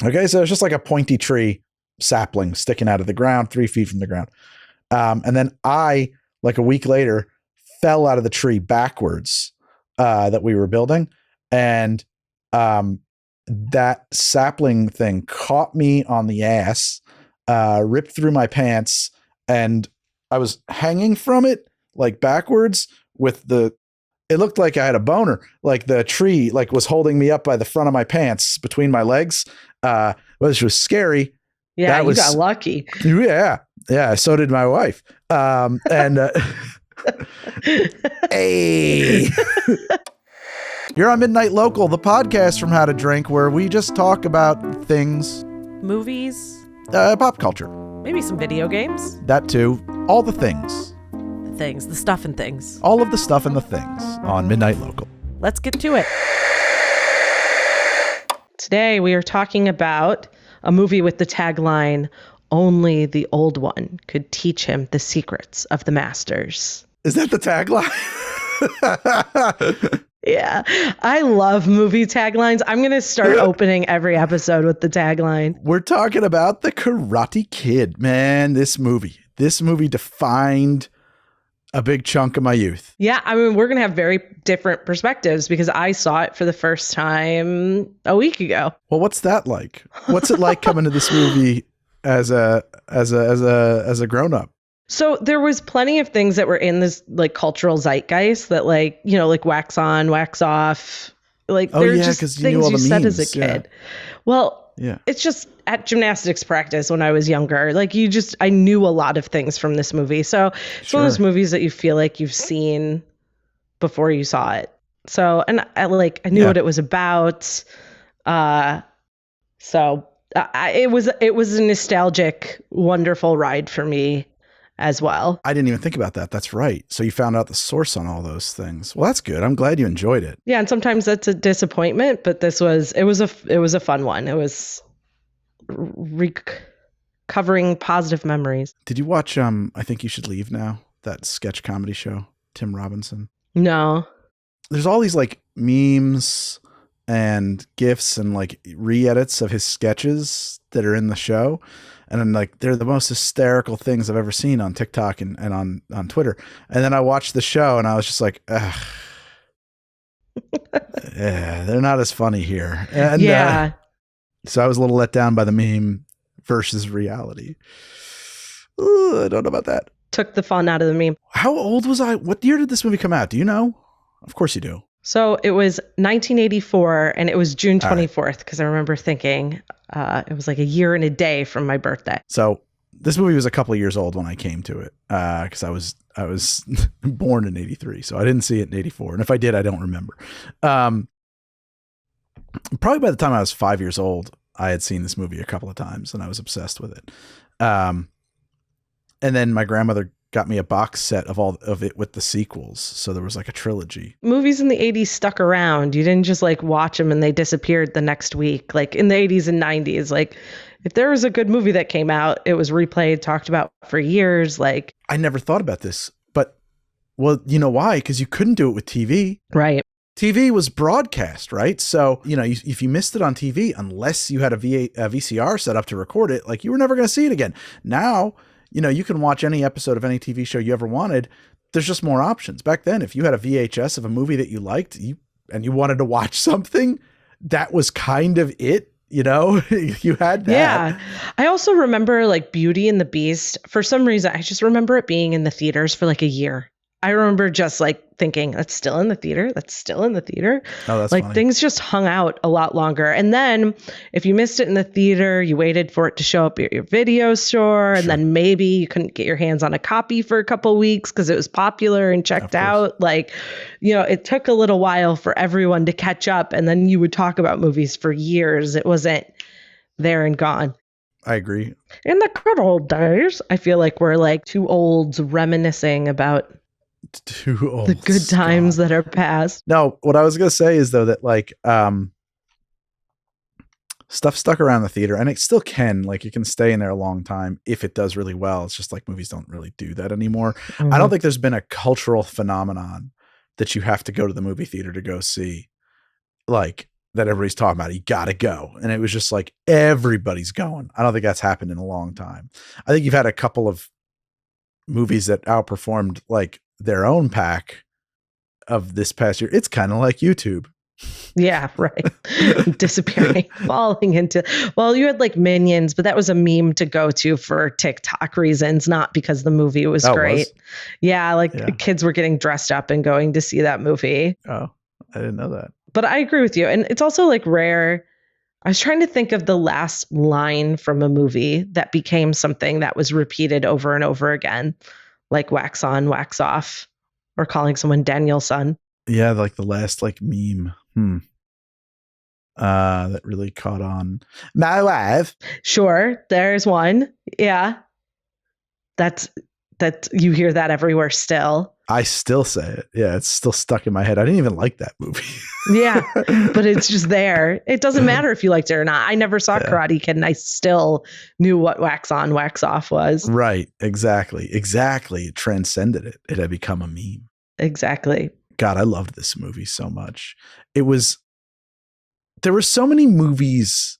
Okay, so it's just like a pointy tree sapling sticking out of the ground, 3 feet from the ground. And then I, like a week later, fell out of the tree backwards that we were building. And that sapling thing caught me on the ass, ripped through my pants, and I was hanging from it like backwards with it looked like I had a boner, like the tree like was holding me up by the front of my pants between my legs, which was scary. Yeah, you got lucky. Yeah, so did my wife. Hey. You're on Midnight Local, the podcast from How to Drink, where we just talk about things. Movies. Pop culture. Maybe some video games. That too. All the things. The stuff and things. All of the stuff and the things on Midnight Local. Let's get to it. Today we are talking about a movie with the tagline, "Only the old one could teach him the secrets of the masters." Is that the tagline? Yeah, I love movie taglines. I'm going to start opening every episode with the tagline. We're talking about The Karate Kid, man. This movie defined a big chunk of my youth. Yeah, I mean, we're going to have very different perspectives because I saw it for the first time a week ago. Well, what's that like? What's it like coming to this movie as a grown-up? So there was plenty of things that were in this like cultural zeitgeist that like, you know, like wax on, wax off. Like they're just things you said as a kid. Yeah. Well, yeah. It's just at gymnastics practice when I was younger. Like I knew a lot of things from this movie. So it's one of those movies that you feel like you've seen before you saw it. So, and I knew what it was about. It was a nostalgic, wonderful ride for me as well. I didn't even think about that. That's right. So you found out the source on all those things. Well, that's good. I'm glad you enjoyed it. Yeah, and sometimes that's a disappointment, but it was a fun one. It was recovering positive memories. Did you watch I Think You Should Leave Now, that sketch comedy show, Tim Robinson? No. There's all these like memes and GIFs and like re-edits of his sketches that are in the show. And then like, they're the most hysterical things I've ever seen on TikTok and on Twitter. And then I watched the show and I was just like, ugh. Yeah, they're not as funny here. And, yeah. So I was a little let down by the meme versus reality. Ooh, I don't know about that. Took the fun out of the meme. How old was I? What year did this movie come out? Do you know? Of course you do. So it was 1984 and it was June 24th because I remember thinking it was like a year and a day from my birthday. So this movie was a couple of years old when I came to it because I was born in 83. So I didn't see it in 84. And if I did, I don't remember. Probably by the time I was 5 years old, I had seen this movie a couple of times and I was obsessed with it. And then my grandmother got me a box set of all of it with the sequels. So there was like a trilogy. Movies in the 80s stuck around. You didn't just like watch them and they disappeared the next week. Like in the 80s and 90s, like if there was a good movie that came out, it was replayed, talked about for years. Like I never thought about this, but well, you know why? Because you couldn't do it with TV. Right. TV was broadcast, right? So, you know, if you missed it on TV, unless you had a VCR set up to record it, like you were never going to see it again. Now, you know, you can watch any episode of any TV show you ever wanted. There's just more options. Back then, if you had a VHS of a movie that you liked and you wanted to watch something, that was kind of it. You know, you had that. Yeah. I also remember like Beauty and the Beast. For some reason, I just remember it being in the theaters for like a year. I remember just like thinking, that's still in the theater. That's still in the theater. Oh, that's like funny. Things just hung out a lot longer. And then if you missed it in the theater, you waited for it to show up at your video store. And then maybe you couldn't get your hands on a copy for a couple of weeks because it was popular and checked out. Like, you know, it took a little while for everyone to catch up. And then you would talk about movies for years. It wasn't there and gone. I agree. In the good old days, I feel like we're like two olds reminiscing about the good times that are past. No, what I was going to say is though that like stuff stuck around the theater and it still can, like you can stay in there a long time if it does really well. It's just like movies don't really do that anymore. Mm-hmm. I don't think there's been a cultural phenomenon that you have to go to the movie theater to go see. Like that everybody's talking about. You got to go. And it was just like, everybody's going. I don't think that's happened in a long time. I think you've had a couple of movies that outperformed like their own pack of this past year. It's kind of like YouTube. Yeah, right. Disappearing, falling into, well, you had like Minions, but that was a meme to go to for TikTok reasons, not because the movie was great. Yeah, kids were getting dressed up and going to see that movie. Oh, I didn't know that. But I agree with you. And it's also like rare. I was trying to think of the last line from a movie that became something that was repeated over and over again, like wax on, wax off, or calling someone Daniel's son. Yeah, like the last like meme. That really caught on. My wife. Sure, there's one. Yeah. That you hear that everywhere still. I still say it. Yeah, it's still stuck in my head. I didn't even like that movie. Yeah, but it's just there. It doesn't matter if you liked it or not. I never saw Karate Kid and I still knew what wax on, wax off was. Right. Exactly. It transcended it. It had become a meme. Exactly. God, I loved this movie so much. There were so many movies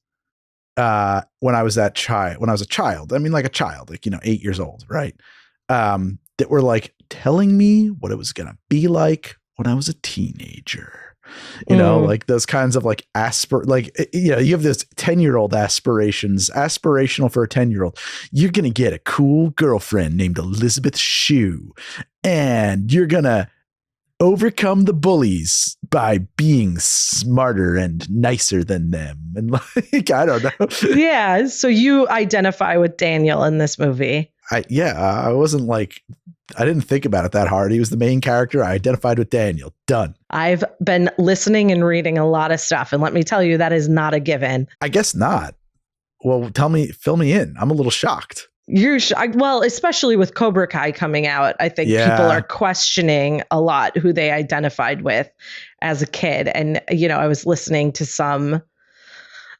when I was a child. I mean, like a child, like, 8 years old, right? That were like telling me what it was going to be like when I was a teenager. Like those kinds of like you have those 10-year-old aspirational for a 10-year-old. You're going to get a cool girlfriend named Elizabeth Shue, and you're going to overcome the bullies by being smarter and nicer than them. And like, I don't know. Yeah. So you identify with Daniel in this movie. I wasn't like, I didn't think about it that hard. He was the main character. I identified with Daniel. Done. I've been listening and reading a lot of stuff. And let me tell you, that is not a given. I guess not. Well, fill me in. I'm a little shocked. Well, especially with Cobra Kai coming out, I think people are questioning a lot who they identified with as a kid. And, I was listening to some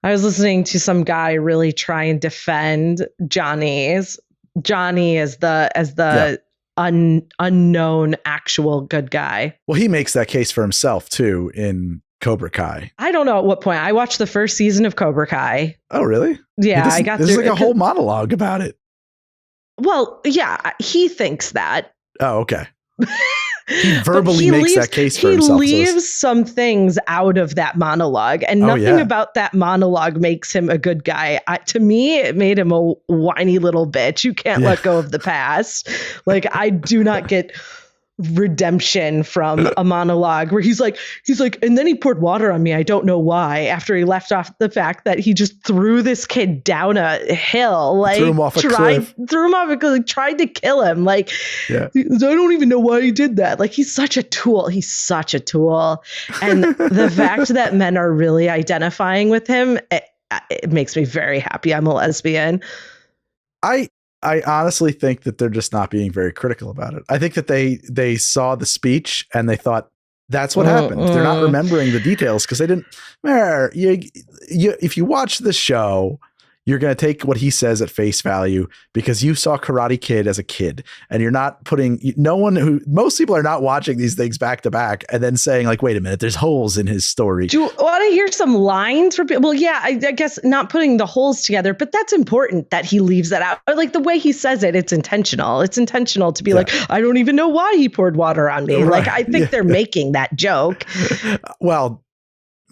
guy really try and defend Johnny as the unknown actual good guy. Well, he makes that case for himself too in Cobra Kai. I don't know at what point. I watched the first season of Cobra Kai. Oh, really? Yeah, There's like a whole monologue about it. Well, yeah, he thinks that. Oh, okay. He verbally makes that case for himself. He leaves some things out of that monologue, and nothing about that monologue makes him a good guy. To me, it made him a whiny little bitch. You can't let go of the past. Like, I do not get redemption from a monologue where he's like, and then he poured water on me. I don't know why. After he left off the fact that he just threw this kid down a hill, like threw him off a cliff, tried to kill him. Like, I don't even know why he did that. Like, he's such a tool. And the fact that men are really identifying with him, it makes me very happy. I'm a lesbian. I honestly think that they're just not being very critical about it. I think that they saw the speech and they thought that's what happened. They're not remembering the details because they didn't. If you watch the show, you're going to take what he says at face value because you saw Karate Kid as a kid, and you're not most people are not watching these things back to back and then saying like, wait a minute, there's holes in his story. Do you want to hear some lines for people? Well, yeah, I guess not putting the holes together, but that's important that he leaves that out. Like the way he says it, it's intentional. It's intentional to be like, I don't even know why he poured water on me. Right. Like, I think they're making that joke. Well,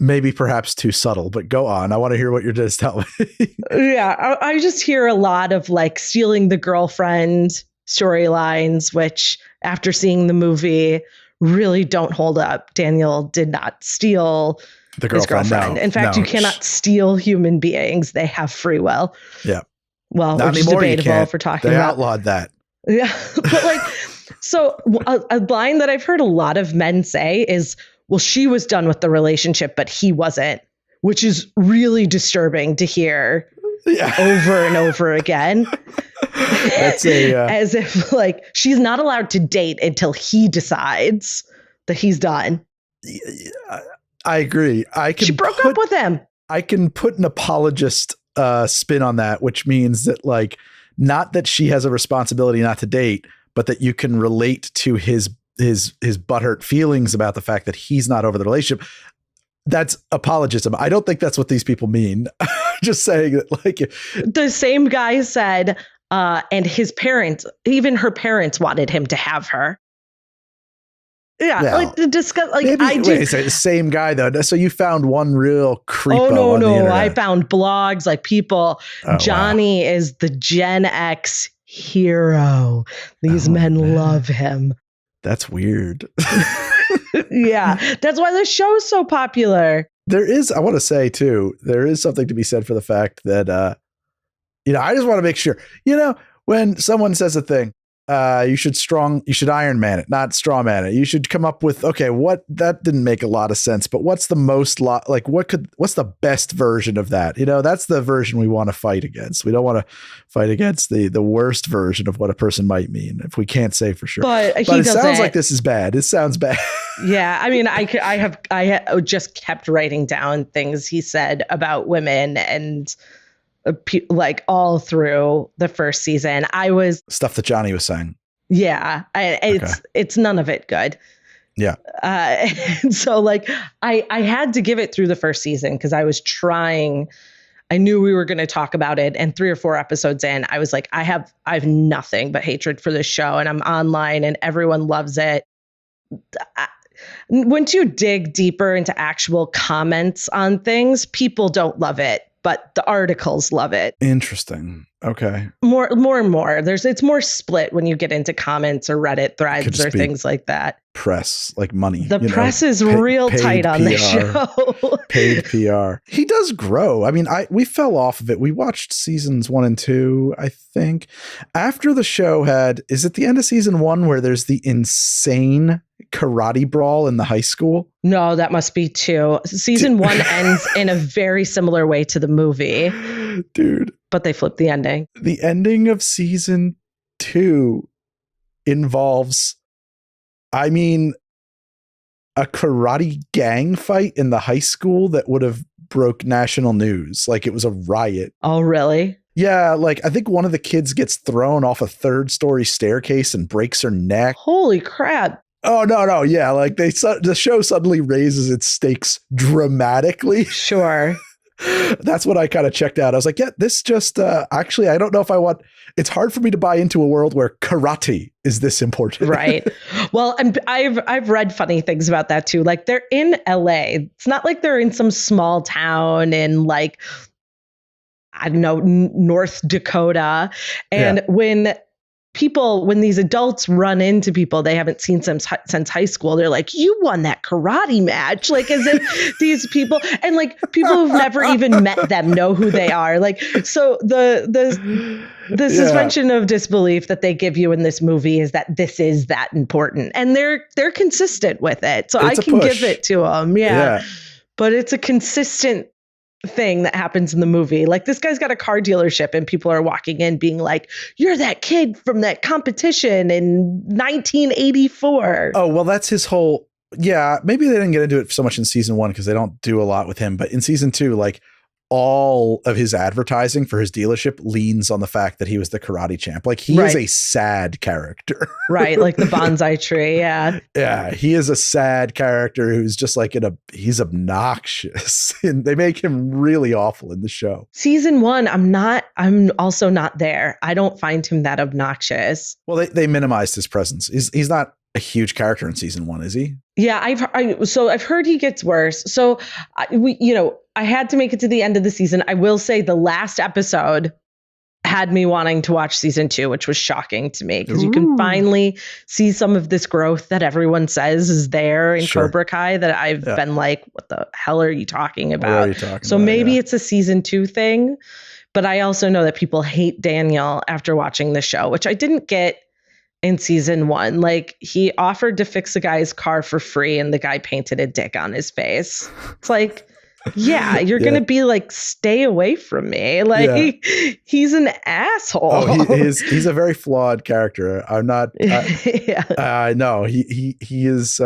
maybe perhaps too subtle, but go on. I want to hear what you're just telling me. Yeah, I just hear a lot of like stealing the girlfriend storylines, which after seeing the movie really don't hold up. Daniel did not steal his girlfriend. No, in fact, you cannot steal human beings. They have free will. Yeah. Well, which is debatable for talking about. They outlawed that. Yeah. But like, so a line that I've heard a lot of men say is, well, she was done with the relationship, but he wasn't, which is really disturbing to hear over and over again. That's as if like she's not allowed to date until he decides that he's done. I agree. She broke up with him. I can put an apologist spin on that, which means that like, not that she has a responsibility not to date, but that you can relate to his butthurt feelings about the fact that he's not over the relationship. that's apologism. I don't think that's what these people mean. Just saying that, like, the same guy said, and his parents, even her parents, wanted him to have her. Yeah, well, like to discuss. Like, maybe, wait, the same guy though. So you found one real creepo. Oh on the internet. I found blogs, like people. Johnny is the Gen X hero. These men love him. That's weird. Yeah, that's why the show is so popular. There is, I want to say too, there is something to be said for the fact that, I just want to make sure, when someone says a thing, you should Iron Man it, not straw man it. You should come up with, okay, that didn't make a lot of sense, but what's the most, what's the best version of that? That's the version we want to fight against. We don't want to fight against the worst version of what a person might mean if we can't say for sure. But it sounds like this is bad. It sounds bad. Yeah. I mean, I just kept writing down things he said about women and like all through the first season. Stuff that Johnny was saying. Yeah. It's none of it good. Yeah. So like I had to give it through the first season because I was trying. I knew we were going to talk about it, and 3 or 4 episodes in, I was like, I have nothing but hatred for this show, and I'm online and everyone loves it. Once you dig deeper into actual comments on things, people don't love it, but the articles love it. Interesting. Okay. More and more. It's more split when you get into comments or Reddit threads or things like that. Press, like money. The press is real tight on the show. Paid PR. He does grow. I mean, we fell off of it. We watched seasons 1 and 2, I think. After the show is it the end of season 1 where there's the insane karate brawl in the high school? No, that must be 2. Season 1 ends in a very similar way to the movie. Dude. But they flipped the ending. The ending of season 2 involves, a karate gang fight in the high school that would have broke national news. Like, it was a riot. Oh, really? Yeah, like I think one of the kids gets thrown off a 3rd-story staircase and breaks her neck. Holy crap. Oh, no. Yeah, like the show suddenly raises its stakes dramatically. Sure. That's what I kind of checked out. I was like, yeah, this just actually, I don't know if I want. It's hard for me to buy into a world where karate is this important. Right. Well, and I've read funny things about that too. Like, they're in LA. It's not like they're in some small town in, like, I don't know, North Dakota. And when these adults run into people they haven't seen since high school, they're like, you won that karate match. Like, as if these people, and like people who've never even met them know who they are. Like, so the suspension of disbelief that they give you in this movie is that this is that important, and they're consistent with it. So I can give it to them. Yeah. But it's a consistent thing that happens in the movie. Like, this guy's got a car dealership and people are walking in being like, you're that kid from that competition in 1984. Oh, well, that's his whole, maybe they didn't get into it so much in season 1 because they don't do a lot with him, but in season 2, like, all of his advertising for his dealership leans on the fact that he was the karate champ. Like, he is a sad character. Right. Like the bonsai tree. Yeah. Yeah. He is a sad character who's just like he's obnoxious, and they make him really awful in the show. Season 1, I'm also not there. I don't find him that obnoxious. Well, they minimized his presence. He's not a huge character in season 1, is he? Yeah. I've heard he gets worse. So I had to make it to the end of the season. I will say the last episode had me wanting to watch season 2, which was shocking to me because you can finally see some of this growth that everyone says is there in Cobra Kai that I've been like, what the hell are you talking about? Maybe it's a season 2 thing, but I also know that people hate Daniel after watching the show, which I didn't get in season 1. Like, he offered to fix a guy's car for free and the guy painted a dick on his face. It's like, yeah, you're going to be like, stay away from me. Like, he's an asshole. Oh, he's a very flawed character. I'm not, no, he is,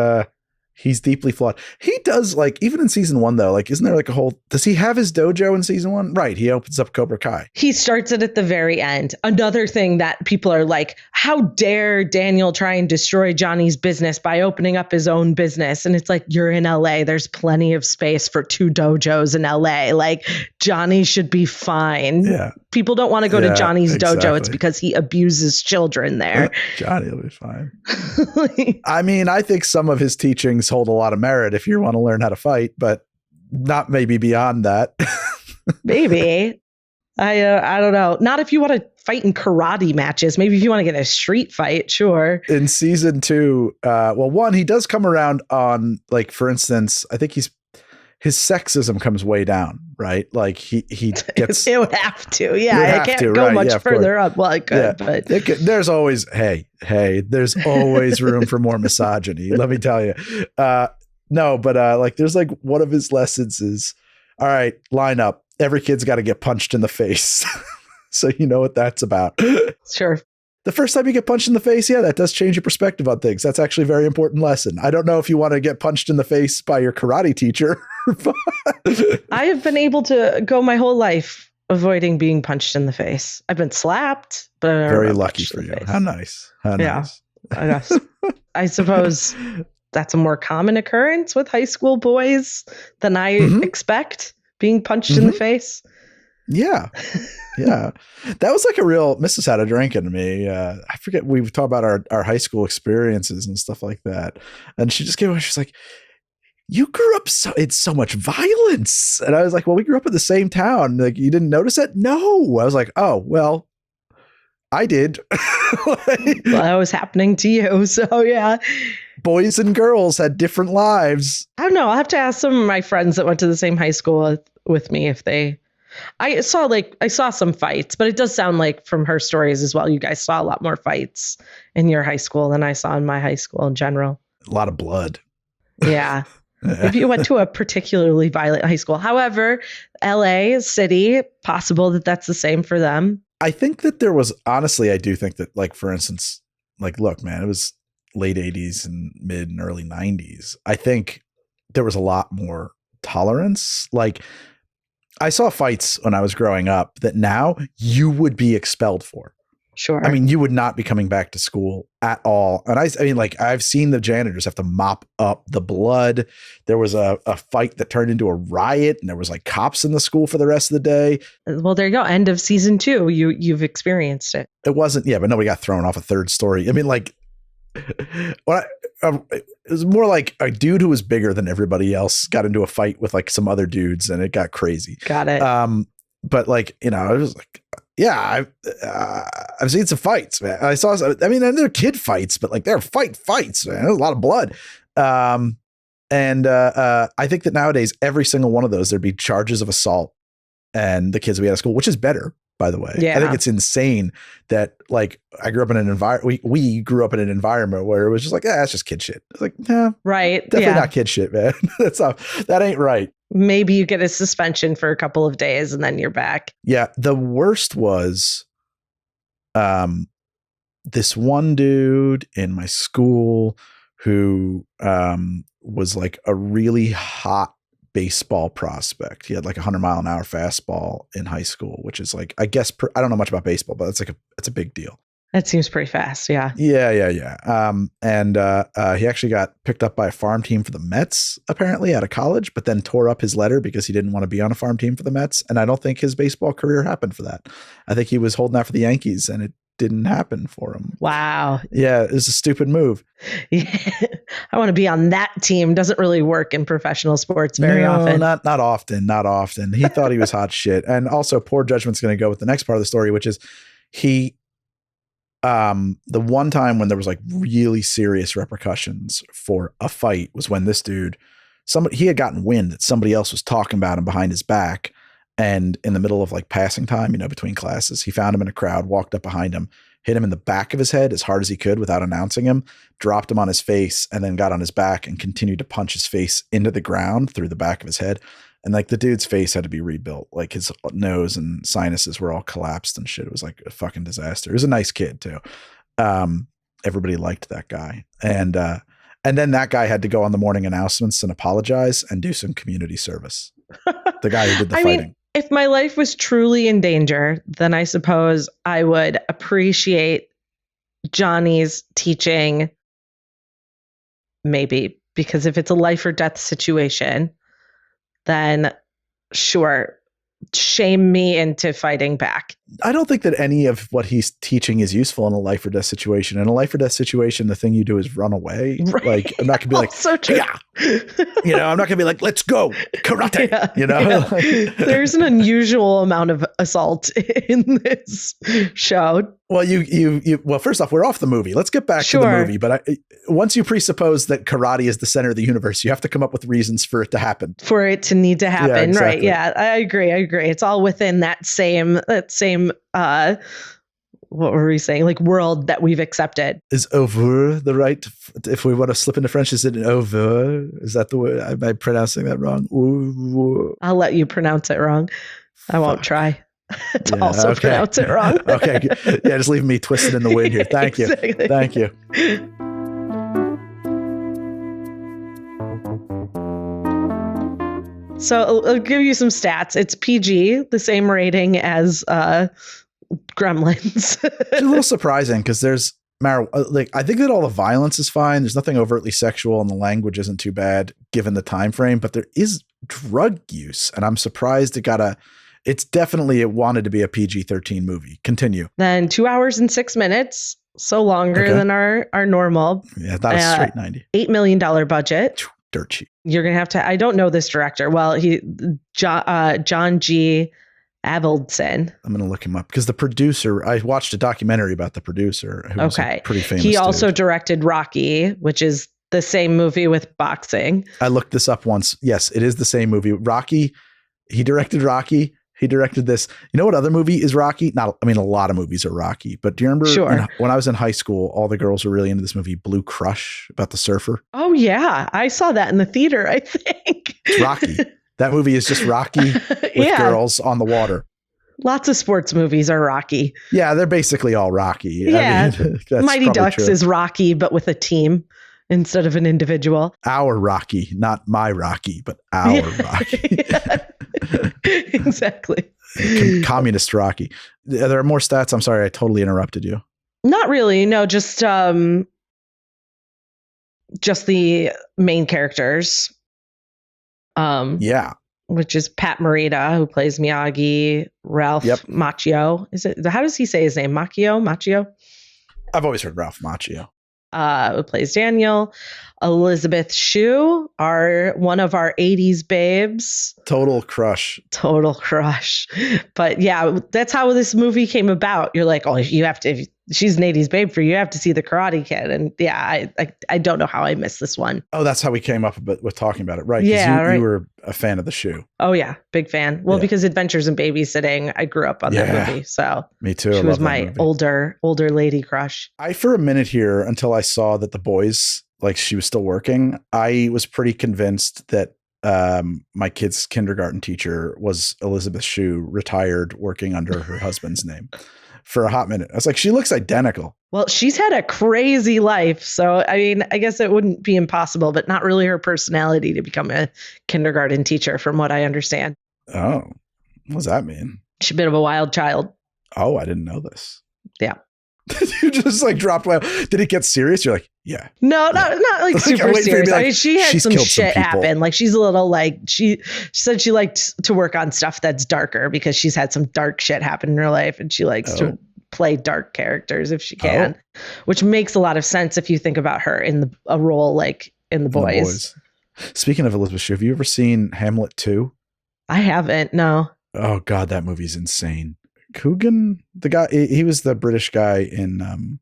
He's deeply flawed. He does, like, even in season 1 though, like, isn't there like a whole, does he have his dojo in season 1? Right. He opens up Cobra Kai. He starts it at the very end. Another thing that people are like, how dare Daniel try and destroy Johnny's business by opening up his own business? And it's like, you're in LA. There's plenty of space for 2 dojos in LA. Like, Johnny should be fine. Yeah. People don't want to go to Johnny's dojo. It's because he abuses children there. Johnny will be fine. I mean, I think some of his teachings hold a lot of merit if you want to learn how to fight, but not maybe beyond that. Maybe. I don't know. Not if you want to fight in karate matches. Maybe if you want to get a street fight, sure. In season 2, well, 1, he does come around on, like, for instance, I think his sexism comes way down, right? Like he gets. It would have to, yeah. It can't go much further up. Well, it could, but there's always there's always room for more misogyny. Let me tell you. No, but like there's like one of his lessons is, all right, line up. Every kid's got to get punched in the face, so you know what that's about. Sure. The first time you get punched in the face, yeah, that does change your perspective on things. That's actually a very important lesson. I don't know if you want to get punched in the face by your karate teacher. I have been able to go my whole life avoiding being punched in the face. I've been slapped, but I've never very lucky for you. How nice. How nice. I guess. I suppose that's a more common occurrence with high school boys than I expect, being punched in the face. Yeah. Yeah. That was like a real Mrs. Had a Drink in me. I forget, we talked about our high school experiences and stuff like that. And she just came away, she's like, you grew up in so much violence. And I was like, well, we grew up in the same town. Like, you didn't notice it? No. I was like, oh, well, I did. Well, that was happening to you. So yeah. Boys and girls had different lives. I don't know. I'll have to ask some of my friends that went to the same high school with me if they, I saw some fights, but it does sound like from her stories as well, you guys saw a lot more fights in your high school than I saw in my high school in general. A lot of blood. Yeah. If you went to a particularly violent high school. However, LA city, possible that that's the same for them. I think that there was, honestly, I do think that, like, for instance, like, look, man, it was late 80s and mid and early 90s. I think there was a lot more tolerance. Like, I saw fights when I was growing up that now you would be expelled for. Sure. I mean, you would not be coming back to school at all. And I mean, like, I've seen the janitors have to mop up the blood. There was a fight that turned into a riot, and there was like cops in the school for the rest of the day. Well, there you go. End of season 2. You've experienced it. It wasn't, yeah, but nobody got thrown off a 3rd story. I mean, like, it was more like a dude who was bigger than everybody else got into a fight with like some other dudes, and it got crazy. Got it. But like, you know, it was like, yeah, I've seen some fights, man. I mean, they're kid fights, but like they're fights, man. There's a lot of blood. And I think that nowadays, every single one of those, there'd be charges of assault, and the kids we had at school, which is better, by the way. Yeah. I think it's insane that, like, I grew up in an environment, we grew up in an environment where it was just like, that's just kid shit. It's like, no, right. Definitely not kid shit, man. That ain't right. Maybe you get a suspension for a couple of days and then you're back. Yeah. The worst was, this one dude in my school who, was like a really hot baseball prospect. He had like 100-mile-an-hour fastball in high school, which is like, I guess, I don't know much about baseball, but it's a big deal. That seems pretty fast. Yeah. Yeah. And he actually got picked up by a farm team for the Mets, apparently, out of college, but then tore up his letter because he didn't want to be on a farm team for the Mets. And I don't think his baseball career happened for that. I think he was holding out for the Yankees, and it didn't happen for him. Wow. Yeah, it was a stupid move. Yeah. I want to be on that team. Doesn't really work in professional sports very often. Not often. He thought he was hot shit. And also, poor judgment's going to go with the next part of the story, which is the one time when there was like really serious repercussions for a fight was when this dude, he had gotten wind that somebody else was talking about him behind his back. And in the middle of like passing time, between classes, he found him in a crowd, walked up behind him, hit him in the back of his head as hard as he could without announcing him, dropped him on his face, and then got on his back and continued to punch his face into the ground through the back of his head. And like the dude's face had to be rebuilt. Like his nose and sinuses were all collapsed and shit. It was like a fucking disaster. He was a nice kid too. Everybody liked that guy. And And then that guy had to go on the morning announcements and apologize and do some community service. The guy who did the fighting. Mean, if my life was truly in danger, then I suppose I would appreciate Johnny's teaching, maybe, because if it's a life or death situation, then sure, shame me into fighting back. I don't think that any of what he's teaching is useful in a life or death situation. In a life or death situation, the thing you do is run away. Right. Like, I'm not gonna be like, so true. Yeah. I'm not gonna be like, let's go karate. Yeah. There's an unusual amount of assault in this show. Well, well, first off, we're off the movie. Let's get back to the movie. But once you presuppose that karate is the center of the universe, you have to come up with reasons for it to happen. For it to need to happen, yeah, exactly. Right? Yeah, I agree. It's all within that same. What were we saying? Like world that we've accepted. Is over the right? If we want to slip into French, is it an over? Is that the word? Am I pronouncing that wrong? Ooh. I'll let you pronounce it wrong. I won't try. To pronounce it wrong. Okay. Yeah, just leaving me twisted in the wind here. Thank you. Exactly. Thank you. So I'll give you some stats. It's PG, the same rating as Gremlins. It's a little surprising because there's I think that all the violence is fine. There's nothing overtly sexual and the language isn't too bad given the time frame, but there is drug use, and I'm surprised it wanted to be a PG-13 movie. Continue. Then 2 hours and 6 minutes, so longer than our normal. Yeah, that's straight 90. $8 million budget. Dirt cheap. You're gonna have to. I don't know this director. Well, John G. Avildsen. I'm going to look him up because the producer, I watched a documentary about the producer who was a pretty famous He also dude. Directed Rocky, which is the same movie with boxing. I looked this up once. Yes, it is the same movie. Rocky, he directed Rocky. He directed this. You know what other movie is Rocky? A lot of movies are Rocky, but do you remember when I was in high school, all the girls were really into this movie, Blue Crush, about the surfer? Oh, yeah. I saw that in the theater, I think. It's Rocky. That movie is just Rocky with girls on the water. Lots of sports movies are Rocky. Yeah, they're basically all Rocky. Yeah. Mighty Ducks is Rocky, but with a team instead of an individual. Our Rocky, not my Rocky, but our Rocky. Exactly. Communist Rocky. There are more stats. I'm sorry, I totally interrupted you. Not really. No, just the main characters. Which is Pat Morita, who plays Miyagi, Ralph Macchio. How does he say his name? Macchio? I've always heard Ralph Macchio. Who plays Daniel. Elizabeth Shue, one of our 80s babes. Total crush. But yeah, that's how this movie came about. You're like, oh, you have to, she's an 80s babe for you have to see The Karate Kid. And yeah, I don't know how I missed this one. Oh, that's how we came up with talking about it. Right. Yeah. You were a fan of the shoe. Oh yeah. Big fan. Well, because Adventures in Babysitting, I grew up on that movie. So me too. She was my older lady crush. For a minute here, until I saw that The Boys, like she was still working, I was pretty convinced that my kid's kindergarten teacher was Elizabeth Shue, retired, working under her husband's name for a hot minute. I was like, she looks identical. Well, she's had a crazy life. So, I mean, I guess it wouldn't be impossible, but not really her personality to become a kindergarten teacher, from what I understand. Oh, what does that mean? She's a bit of a wild child. Oh, I didn't know this. Yeah. You just like dropped wild. Did it get serious? You're like, yeah. No, not like super serious. Like, I mean, she had some shit happen. Like she's a little like, she said she liked to work on stuff that's darker because she's had some dark shit happen in her life, and she likes to play dark characters if she can, which makes a lot of sense if you think about her in a role like in The Boys. Speaking of Elizabeth Shue, have you ever seen Hamlet 2? I haven't. No. Oh God, that movie's insane. Coogan, the guy, he was the British guy in,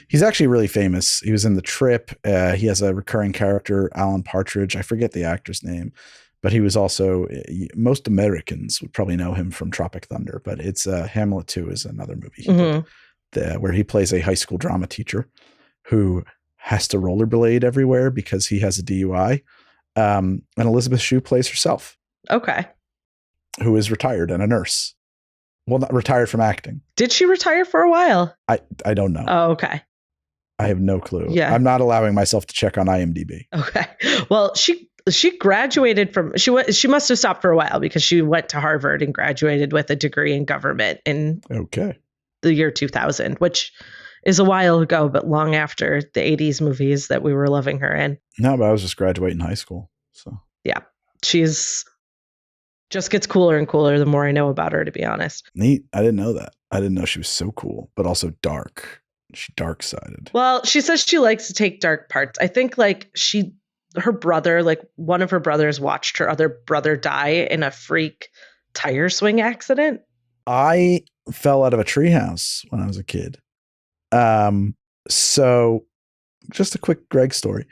he's actually really famous. He was in The Trip. He has a recurring character, Alan Partridge. I forget the actor's name, but he was also, most Americans would probably know him from Tropic Thunder, but it's Hamlet 2 is another movie he did, where he plays a high school drama teacher who has to rollerblade everywhere because he has a DUI. And Elizabeth Shue plays herself. Okay. Who is retired and a nurse. Well, not retired from acting. Did she retire for a while? I don't know. Oh, okay. I have no clue. Yeah. I'm not allowing myself to check on IMDb. Okay. Well, she graduated from, she must have stopped for a while because she went to Harvard and graduated with a degree in government in the year 2000, which is a while ago, but long after the 80s movies that we were loving her in. No, but I was just graduating high school. So yeah, she's just gets cooler and cooler the more I know about her, to be honest. Neat. I didn't know that. I didn't know she was so cool, but also dark. She's dark-sided. Well, she says she likes to take dark parts. I think like her brother, like one of her brothers watched her other brother die in a freak tire swing accident. I fell out of a treehouse when I was a kid. So just a quick Greg story.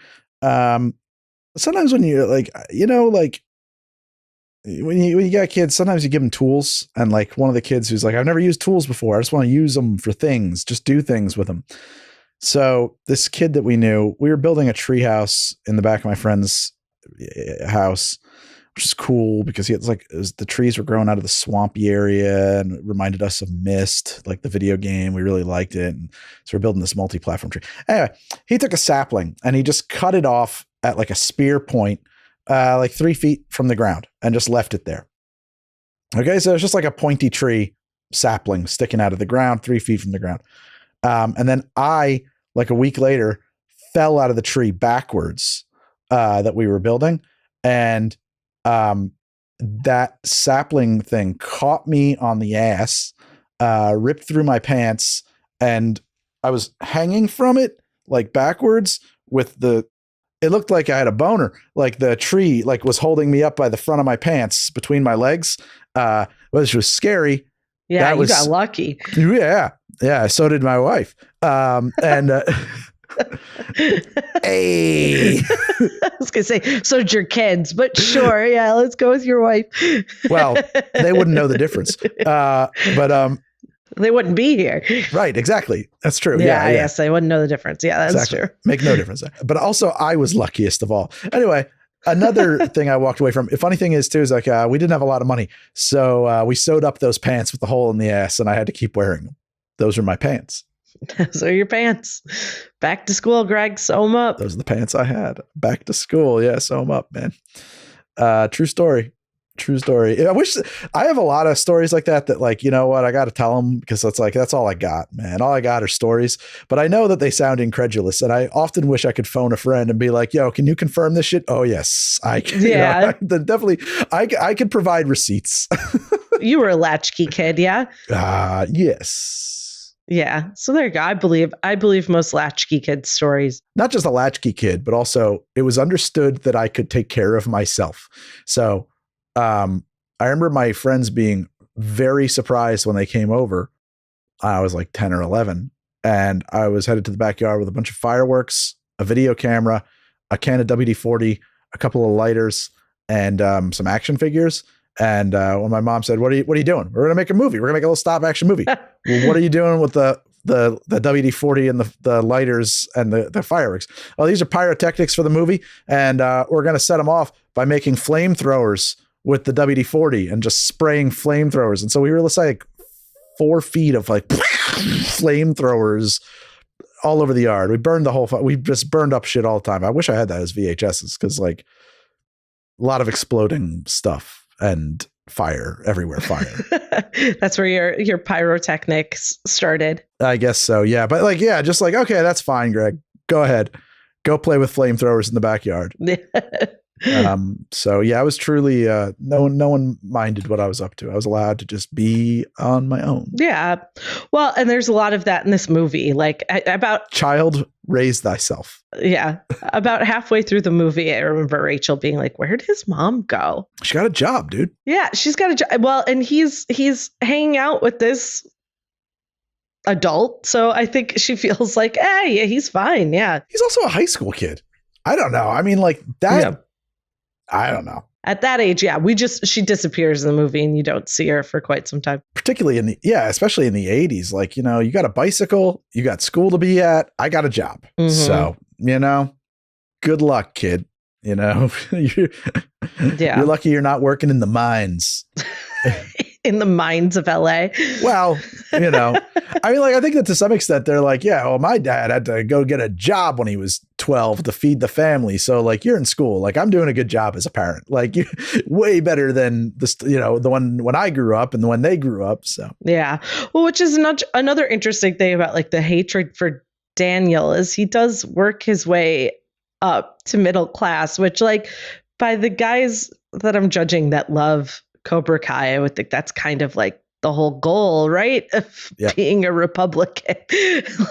Sometimes when you're like, like when you got kids, sometimes you give them tools, and like one of the kids who's like, I've never used tools before. I just want to use them for things, just do things with them. So this kid that we knew, we were building a treehouse in the back of my friend's house, which is cool because the trees were growing out of the swampy area and it reminded us of Myst, like the video game. We really liked it. And so we're building this multi-platform tree. Anyway, he took a sapling and he just cut it off at like a spear point, like 3 feet from the ground, and just left it there. Okay. So it's just like a pointy tree sapling sticking out of the ground, 3 feet from the ground. And then I, like a week later, fell out of the tree backwards that we were building. And that sapling thing caught me on the ass, ripped through my pants, and I was hanging from it like backwards with it looked like I had a boner, like the tree like was holding me up by the front of my pants between my legs, which was scary. Yeah, you got lucky. Yeah. Yeah. So did my wife. And hey, I was gonna say, so did your kids, but sure, yeah, let's go with your wife. Well, they wouldn't know the difference, but they wouldn't be here. Right, exactly. That's true. Yeah, yes, they wouldn't know the difference. Yeah, that's exactly true. Make no difference. But also, I was luckiest of all. Anyway, another thing I walked away from. The funny thing is too is like we didn't have a lot of money, so we sewed up those pants with the hole in the ass, and I had to keep wearing them. Those are my pants. Those are your pants. Back to school, Greg. Sew them up. Those are the pants I had. Back to school. Yeah, sew them up, man. True story. True story. I wish I have a lot of stories like that like, you know what, I got to tell them because it's like, that's all I got, man. All I got are stories, but I know that they sound incredulous. And I often wish I could phone a friend and be like, yo, can you confirm this shit? Oh yes, I can. Yeah. Definitely. I could provide receipts. You were a latchkey kid. Yeah. Yes. Yeah. So there you go. I believe most latchkey kid stories. Not just a latchkey kid, but also it was understood that I could take care of myself. So, I remember my friends being very surprised when they came over. I was like 10 or 11 and I was headed to the backyard with a bunch of fireworks, a video camera, a can of WD-40, a couple of lighters, and some action figures. And when my mom said, what are you doing? We're going to make a movie. We're going to make a little stop action movie. Well, what are you doing with the WD-40 and the lighters and the fireworks? Oh, these are pyrotechnics for the movie. And we're going to set them off by making flamethrowers with the WD-40 and just spraying flamethrowers. And so we were, let's say, like 4 feet of like flamethrowers all over the yard. We burned we just burned up shit all the time. I wish I had that as VHSs because like a lot of exploding stuff and fire everywhere. That's where your pyrotechnics started. I guess so. Yeah. But like, yeah, just like, okay, that's fine, Greg. Go ahead. Go play with flamethrowers in the backyard. So yeah, I was truly no one minded what I was up to. I was allowed to just be on my own. Yeah. Well, and there's a lot of that in this movie. Like about child raise thyself. Yeah. About halfway through the movie, I remember Rachel being like, where did his mom go? She got a job, dude. Yeah, she's got a job. Well, and he's hanging out with this adult. So I think she feels like, hey, yeah, he's fine. Yeah. He's also a high school kid. I don't know. I mean, like that. Yeah. I don't know. At that age, yeah, she disappears in the movie and you don't see her for quite some time. Particularly especially in the 80s. Like, you know, you got a bicycle, you got school to be at, I got a job. Mm-hmm. So, you know, good luck, kid. You know, you're lucky you're not working in the mines. in the mines of LA. Well, I mean, like, I think that to some extent they're like, yeah, well, my dad had to go get a job when he was 12 to feed the family. So like, you're in school, like I'm doing a good job as a parent, like you way better than this, the one when I grew up and the one they grew up. So, yeah. Well, which is another interesting thing about like the hatred for Daniel is he does work his way up to middle class, which like by the guys that I'm judging that love Cobra Kai, I would think that's kind of like the whole goal, right? Of being a Republican.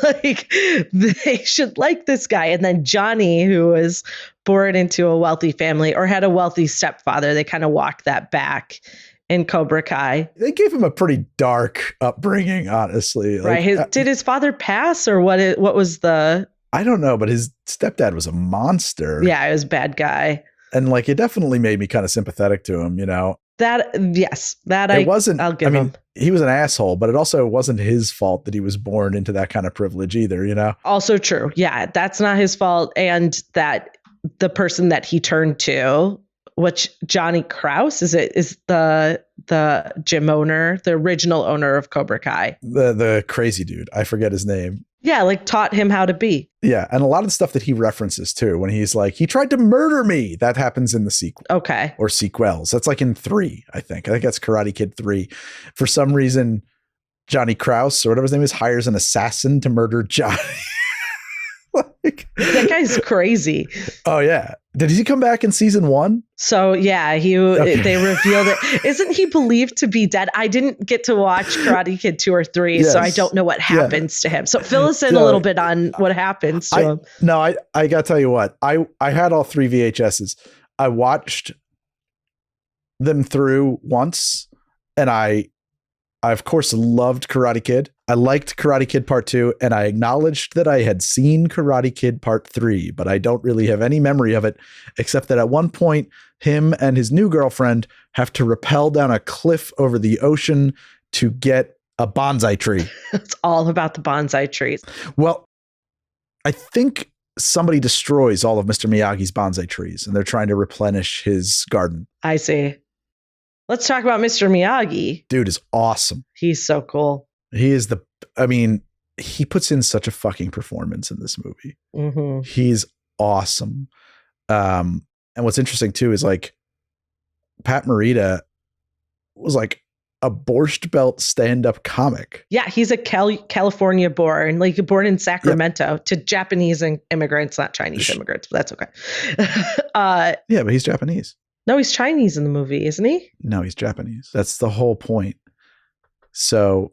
Like they should like this guy. And then Johnny, who was born into a wealthy family or had a wealthy stepfather, they kind of walked that back in Cobra Kai. They gave him a pretty dark upbringing, honestly. Right. Did his father pass or what was the... I don't know, but his stepdad was a monster. Yeah, he was a bad guy. And like, it definitely made me kind of sympathetic to him, It wasn't, I'll give him. He was an asshole, but it also wasn't his fault that he was born into that kind of privilege either, Also true. Yeah, that's not his fault. And that the person that he turned to, which Johnny Krause, is the gym owner, the original owner of Cobra Kai. The crazy dude. I forget his name. Yeah, like taught him how to be. Yeah, and a lot of the stuff that he references too, when he's like, he tried to murder me, that happens in the sequel. Okay. Or sequels. That's like in 3, I think. I think that's Karate Kid 3. For some reason, Johnny Krause, or whatever his name is, hires an assassin to murder Johnny. Like, that guy's crazy. Oh, yeah. Did he come back in season 1? So, yeah, they revealed it. Isn't he believed to be dead? I didn't get to watch Karate Kid 2 or 3, yes. So I don't know what happens to him. So fill us in a little bit on what happens to him. No, I got to tell you what. I had all 3 VHSs. I watched them through once, and I of course loved Karate Kid. I liked Karate Kid Part 2, and I acknowledged that I had seen Karate Kid Part 3, but I don't really have any memory of it, except that at one point, him and his new girlfriend have to rappel down a cliff over the ocean to get a bonsai tree. It's all about the bonsai trees. Well, I think somebody destroys all of Mr. Miyagi's bonsai trees, and they're trying to replenish his garden. I see. Let's talk about Mr. Miyagi. Dude is awesome. He's so cool. He is he puts in such a fucking performance in this movie. Mm-hmm. He's awesome. And what's interesting too is like Pat Morita was like a Borscht Belt stand-up comic. Yeah, he's a California born, like born in Sacramento to Japanese immigrants, not Chinese immigrants, but that's okay. Yeah, but he's Japanese. No, he's Chinese in the movie, isn't he? No, he's Japanese. That's the whole point. So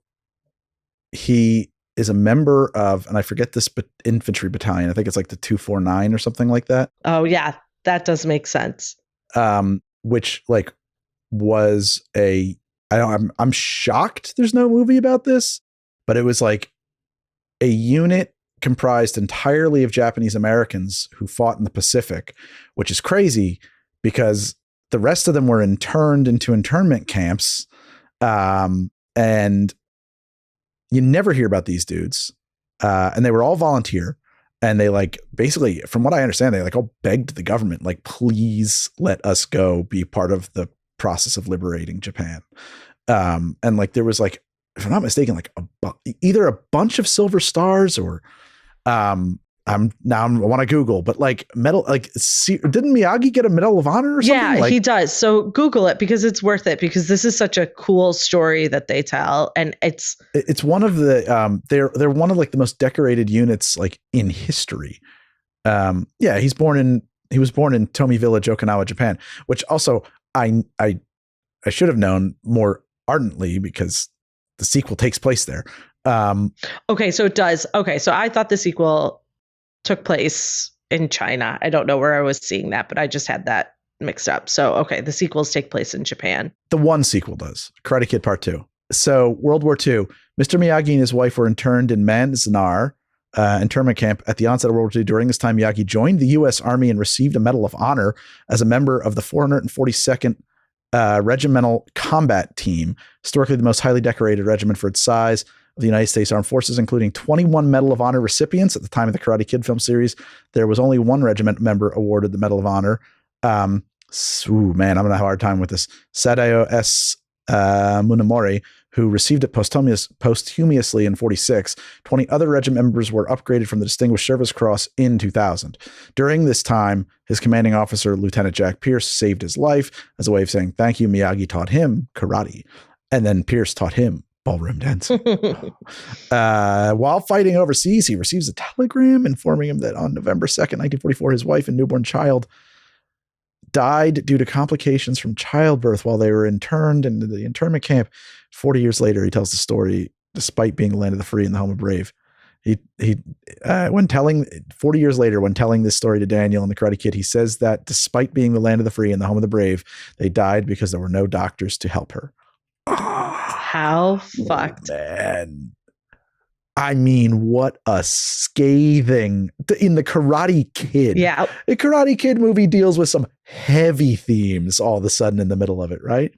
he is a member of, and I forget this infantry battalion. I think it's like the 249 or something like that. Oh yeah, that does make sense. Which like was I'm shocked there's no movie about this, but it was like a unit comprised entirely of Japanese Americans who fought in the Pacific, which is crazy because the rest of them were interned into internment camps. And you never hear about these dudes. And they were all volunteer. And they like, basically, from what I understand, they like all begged the government, like, please let us go be part of the process of liberating Japan. And like, there was like, if I'm not mistaken, like either a bunch of silver stars or, I want to Google, but like medal, like didn't Miyagi get a Medal of Honor or something? Yeah, he does. So Google it because it's worth it, because this is such a cool story that they tell. And it's one of the, they're one of like the most decorated units like in history. Yeah, he was born in Tomi Village, Okinawa, Japan, which also I should have known more ardently because the sequel takes place there. Okay, so it does. Okay, so I thought the sequel took place in China. I don't know where I was seeing that, but I just had that mixed up. So, okay, the sequels take place in Japan. The one sequel does. Karate Kid Part 2. So, World War II, Mr. Miyagi and his wife were interned in Manzanar internment camp at the onset of World War II. During this time, Miyagi joined the U.S. Army and received a Medal of Honor as a member of the 442nd Regimental Combat Team, historically the most highly decorated regiment for its size of the United States Armed Forces, including 21 Medal of Honor recipients. At the time of the Karate Kid film series, there was only one regiment member awarded the Medal of Honor. Man, I'm going to have a hard time with this. Sadao S. Munamori, who received it posthumously in 46. 20 other regiment members were upgraded from the Distinguished Service Cross in 2000. During this time, his commanding officer, Lieutenant Jack Pierce, saved his life. As a way of saying thank you, Miyagi taught him karate. And then Pierce taught him ballroom dancing. While fighting overseas, he receives a telegram informing him that on November 2nd, 1944, his wife and newborn child died due to complications from childbirth while they were interned in the internment camp. 40 years later, he tells the story, despite being the land of the free and the home of brave. When telling 40 years later, when telling this story to Daniel and the Karate Kid, he says that despite being the land of the free and the home of the brave, they died because there were no doctors to help her. How fucked. Man. I mean, what a scathing in the Karate Kid. Yeah. The Karate Kid movie deals with some heavy themes all of a sudden in the middle of it, right?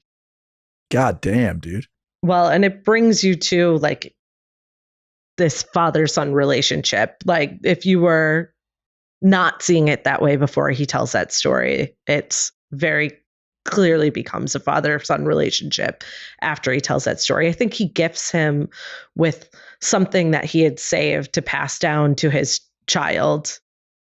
God damn, dude. Well, and it brings you to like this father-son relationship. Like if you were not seeing it that way before he tells that story, it's very clearly becomes a father-son relationship after he tells that story. I think he gifts him with something that he had saved to pass down to his child.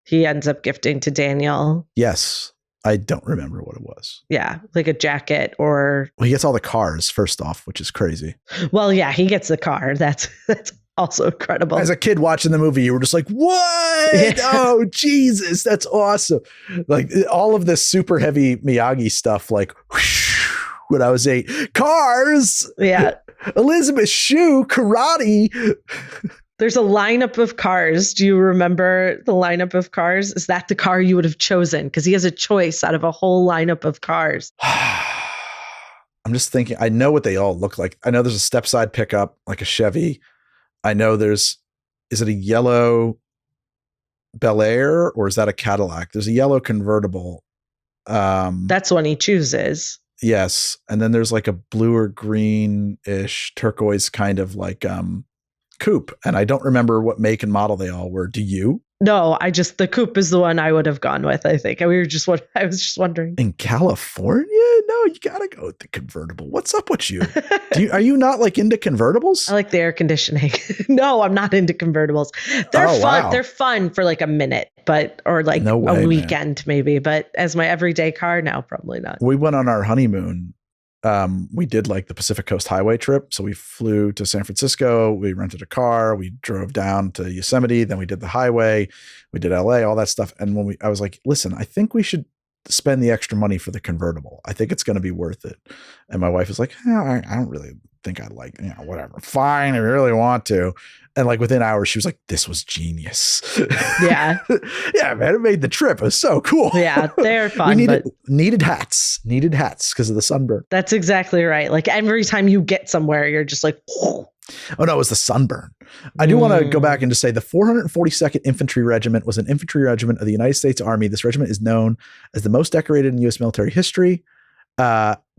He ends up gifting to Daniel. Yes. I don't remember what it was. Yeah, like a jacket or... Well, he gets all the cars first off, which is crazy. Well, yeah, he gets the car. That's also incredible. As a kid watching the movie, you were just like, what? Yeah. Oh, Jesus, that's awesome. Like all of this super heavy Miyagi stuff, like whoosh, when I was 8. Cars! Yeah. Elizabeth Shue, karate. There's a lineup of cars. Do you remember the lineup of cars? Is that the car you would have chosen? Because he has a choice out of a whole lineup of cars. I'm just thinking, I know what they all look like. I know there's a step-side pickup, like a Chevy. I know is it a yellow Bel Air or is that a Cadillac? There's a yellow convertible. That's one he chooses. Yes. And then there's like a blue or green-ish turquoise kind of like coupe. And I don't remember what make and model they all were. Do you? No, the coupe is the one I would have gone with, I think. I was just wondering. In California? No, you got to go with the convertible. What's up with you? Are you not like into convertibles? I like the air conditioning. No, I'm not into convertibles. They're fun. Wow. They're fun for like a minute, or like no way, a weekend, man. Maybe. But as my everyday car, no, probably not. We went on our honeymoon. We did like the Pacific Coast Highway trip. So we flew to San Francisco. We rented a car. We drove down to Yosemite. Then we did the highway. We did LA, all that stuff. And I was like, listen, I think we should spend the extra money for the convertible. I think it's going to be worth it. And my wife was like, I don't really think I'd like, whatever. Fine. I really want to. And like within hours, she was like, this was genius. Yeah. Yeah, man. It made the trip. It was so cool. Yeah. They're fun. We needed hats because of the sunburn. That's exactly right. Like every time you get somewhere, you're just like, whoa. Oh, no, it was the sunburn. I do want to go back and just say the 442nd Infantry Regiment was an infantry regiment of the United States Army. This regiment is known as the most decorated in U.S. military history,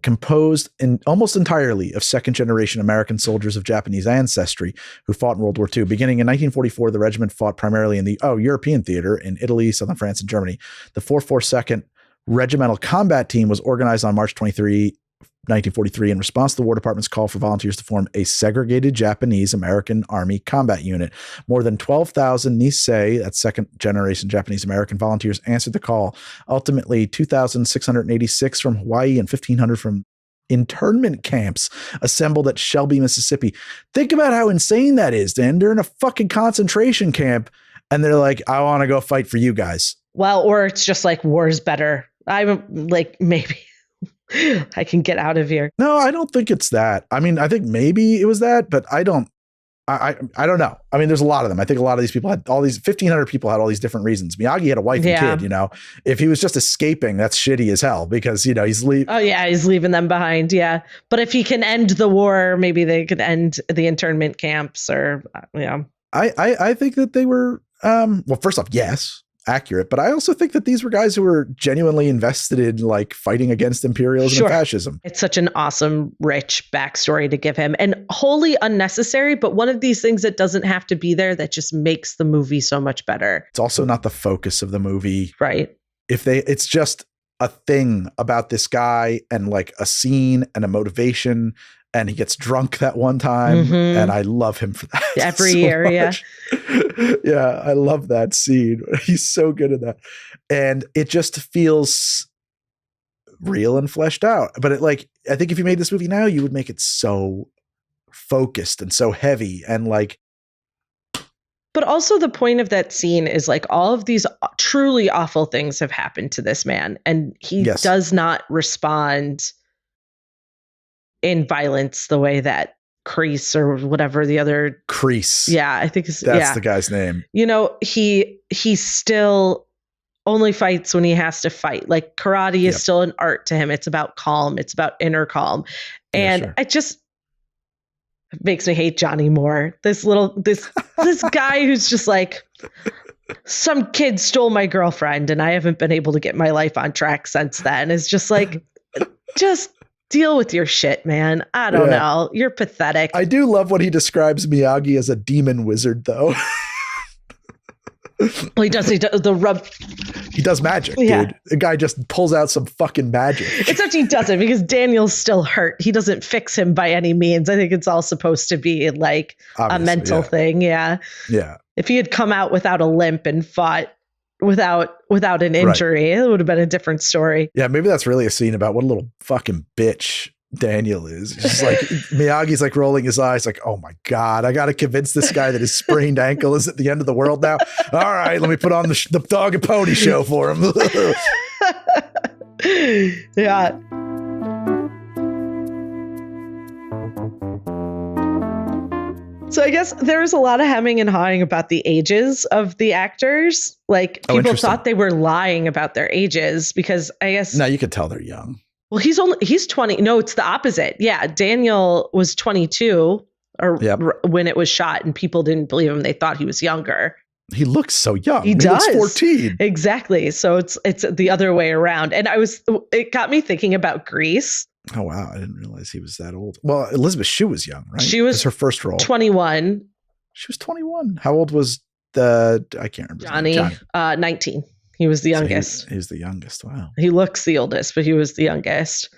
composed almost entirely of second-generation American soldiers of Japanese ancestry who fought in World War II. Beginning in 1944, the regiment fought primarily in the European theater in Italy, southern France, and Germany. The 442nd Regimental Combat Team was organized on March 23, 1943 in response to the War Department's call for volunteers to form a segregated Japanese-American Army combat unit. More than 12,000 Nisei, that's second-generation Japanese-American volunteers, answered the call. Ultimately, 2,686 from Hawaii and 1,500 from internment camps assembled at Shelby, Mississippi. Think about how insane that is, Dan. They're in a fucking concentration camp, and they're like, I want to go fight for you guys. Well, or it's just like, war's better. I'm like, maybe I can get out of here. No, I don't think it's that. I mean, I think maybe it was that, but I don't know. I mean, there's a lot of them. I think a lot of these people had 1,500 people had all these different reasons. Miyagi had a wife and kid, if he was just escaping, that's shitty as hell because, he's leaving. Oh yeah. He's leaving them behind. Yeah. But if he can end the war, maybe they could end the internment camps or, I think that they were, well, first off, yes. Accurate, but I also think that these were guys who were genuinely invested in like fighting against imperialism and fascism. It's such an awesome, rich backstory to give him and wholly unnecessary, but one of these things that doesn't have to be there that just makes the movie so much better. It's also not the focus of the movie. Right. It's just a thing about this guy and like a scene and a motivation. And he gets drunk that one time, and I love him for that. Every year, much. Yeah, I love that scene. He's so good at that. And it just feels real and fleshed out. But I think if you made this movie now, you would make it so focused and so heavy and like. But also the point of that scene is like all of these truly awful things have happened to this man, and he does not respond in violence the way that Kreese or whatever the other Kreese. Yeah, I think that's the guy's name. He still only fights when he has to fight. Like karate is still an art to him. It's about calm. It's about inner calm. And it just makes me hate Johnny more. This guy who's just like, some kid stole my girlfriend and I haven't been able to get my life on track since then. It's just like, just deal with your shit, man. I don't know. You're pathetic. I do love when he describes Miyagi as a demon wizard, though. Well, he does the rub. He does magic, dude. The guy just pulls out some fucking magic. Except he doesn't, because Daniel's still hurt. He doesn't fix him by any means. I think it's all supposed to be like a mental thing. Yeah. Yeah. If he had come out without a limp and fought without an injury, it would have been a different story. Yeah, maybe that's really a scene about what a little fucking bitch Daniel is. It's just like Miyagi's like rolling his eyes like, oh my God, I got to convince this guy that his sprained ankle is at the end of the world now. All right, let me put on the dog and pony show for him. Yeah. So I guess there was a lot of hemming and hawing about the ages of the actors. Like people thought they were lying about their ages because I guess. No, you could tell they're young. Well, he's 20. No, it's the opposite. Yeah. Daniel was 22 when it was shot and people didn't believe him. They thought he was younger. He looks so young. He does. He looks 14. Exactly. So it's the other way around. And it got me thinking about Grease. Oh, wow. I didn't realize he was that old. Well, Elizabeth Shue was young, right? She was her first role. 21. She was 21. How old was I can't remember. Johnny. 19. He was the youngest. So he's the youngest. Wow. He looks the oldest, but he was the youngest.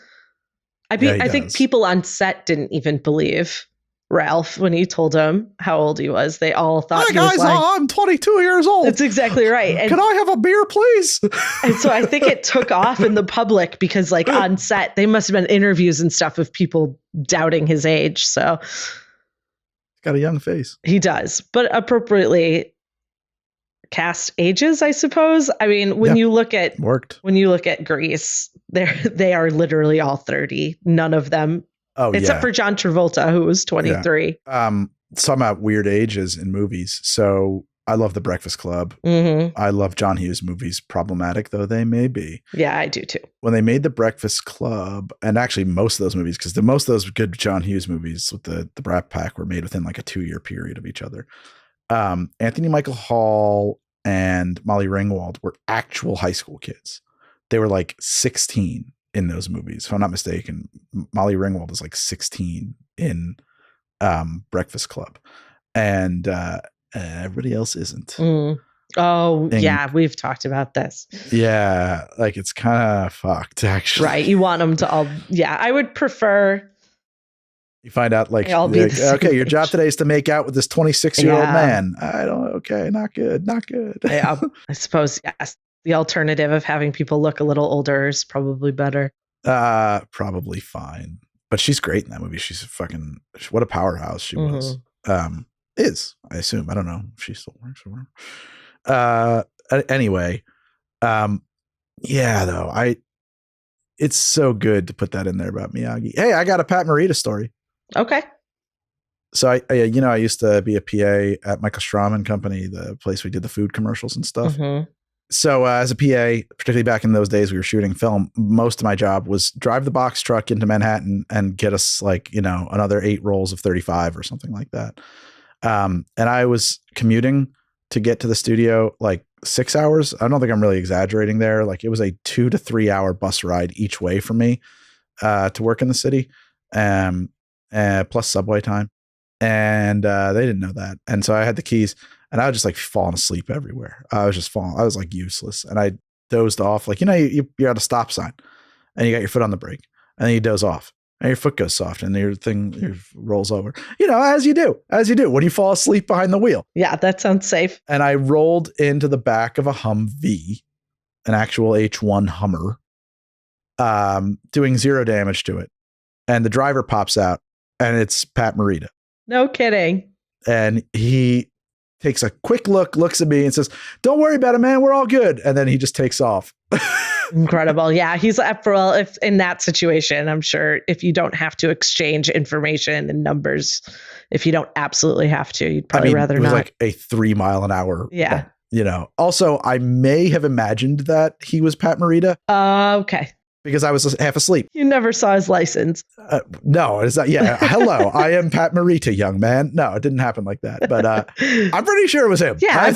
I think people on set didn't even believe Ralph when he told him how old he was. They all thought he was lying. I'm 22 years old. That's exactly right. And can I have a beer, please? And so I think it took off in the public because like on set, they must have been interviews and stuff of people doubting his age. So he's got a young face. He does, but appropriately cast ages, I suppose. I mean, when you look at Grease, they are literally all 30. None of them. Oh, except for John Travolta, who was 23. Yeah. Some about weird ages in movies. So I love The Breakfast Club. Mm-hmm. I love John Hughes movies, problematic though they may be. Yeah, I do too. When they made The Breakfast Club, and actually most of those movies, because most of those good John Hughes movies with the Brat Pack were made within like a 2-year period of each other. Anthony Michael Hall and Molly Ringwald were actual high school kids. They were like 16 in those movies. If I'm not mistaken, Molly Ringwald is like 16 in Breakfast Club. And everybody else isn't. Mm. Oh, yeah. We've talked about this. Yeah. Like it's kind of fucked, actually. Right. You want them to all. Yeah. I would prefer. You find out like okay, your job today is to make out with this 26-year-old man. Okay. Not good. Not good. Yeah. I suppose, yes. The alternative of having people look a little older is probably better. Probably fine. But she's great in that movie. She's what a powerhouse she was. Is, I assume. I don't know if she still works or whatever. Anyway, yeah, though, it's so good to put that in there about Miyagi. Hey, I got a Pat Morita story. Okay. So I used to be a PA at Michael Strahm & Company, the place we did the food commercials and stuff. Mm-hmm. So as a PA, particularly back in those days, we were shooting film. Most of my job was drive the box truck into Manhattan and get us another 8 rolls of 35 or something like that. And I was commuting to get to the studio like 6 hours. I don't think I'm really exaggerating there. Like it was a 2 to 3 hour bus ride each way for me to work in the city, plus subway time. And they didn't know that. And so I had the keys and I was just like falling asleep everywhere. I was like useless. And dozed off. Like, you're at a stop sign and you got your foot on the brake and then you doze off and your foot goes soft and your thing rolls over, as you do when you fall asleep behind the wheel. Yeah, that sounds safe. And I rolled into the back of a Humvee, an actual H1 Hummer, doing 0 damage to it. And the driver pops out and it's Pat Morita. No kidding. And he takes a quick look, looks at me and says, "Don't worry about it, man. We're all good." And then he just takes off. Incredible. Yeah. He's if in that situation, I'm sure if you don't have to exchange information and numbers, if you don't absolutely have to, you'd probably rather it was not. like a 3 mile an hour. Yeah. Also I may have imagined that he was Pat Morita. Okay. Because I was half asleep. You never saw his license. No, it's not. Yeah. Hello. I am Pat Morita, young man. No, it didn't happen like that. But I'm pretty sure it was him. Yeah, I'm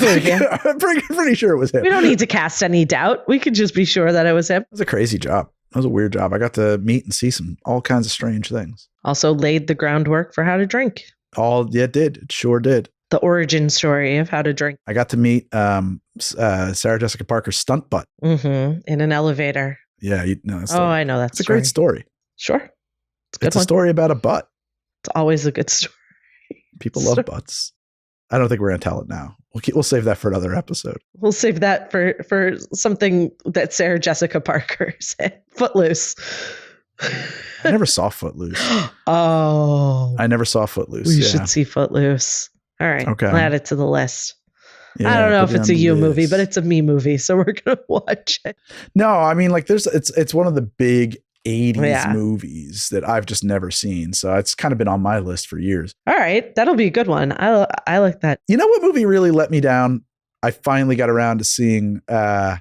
pretty sure it was him. We don't need to cast any doubt. We could just be sure that it was him. It was a crazy job. It was a weird job. I got to meet and see all kinds of strange things. Also laid the groundwork for how to drink. It did. It sure did. The origin story of how to drink. I got to meet Sarah Jessica Parker's stunt butt. In an elevator. Yeah, I know that story. It's a great story. Sure. It's a story about a butt. It's always a good story. People love butts. I don't think we're going to tell it now. We'll save that for another episode. We'll save that for something that Sarah Jessica Parker said. Footloose. I never saw Footloose. Oh. I never saw Footloose. We should see Footloose. All right. Okay. I'll add it to the list. Yeah, I don't know if it's a you movie, but it's a me movie, so we're gonna watch it. No, I mean, like, it's one of the big 80s movies that I've just never seen, so it's kind of been on my list for years. All right, that'll be a good one. I like that. You know what movie really let me down? I finally got around to seeing Dirty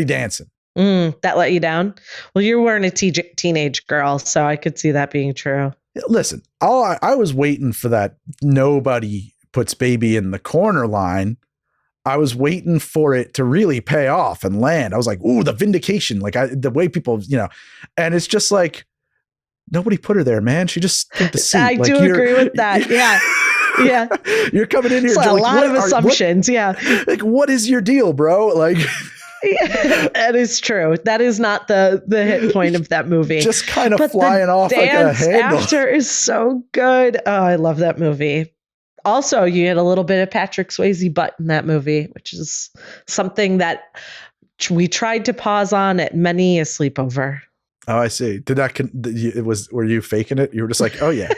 Dancing. That let you down? Well, you weren't a teenage girl, so I could see that being true. Listen, I was waiting for that nobody puts baby in the corner line. I was waiting for it to really pay off and land. I was like, ooh, the vindication. Like the way people, and it's just like, nobody put her there, man. She just took the seat. I do agree with that. Yeah. Yeah. You're coming in here. It's a lot of assumptions. Yeah. Like, what is your deal, bro? Like, that is true. That is not the hit point of that movie. Just kind of flying off like a handle. After is so good. Oh, I love that movie. Also, you had a little bit of Patrick Swayze butt in that movie, which is something that we tried to pause on at many a sleepover. Oh, I see. Were you faking it? You were just like, oh yeah,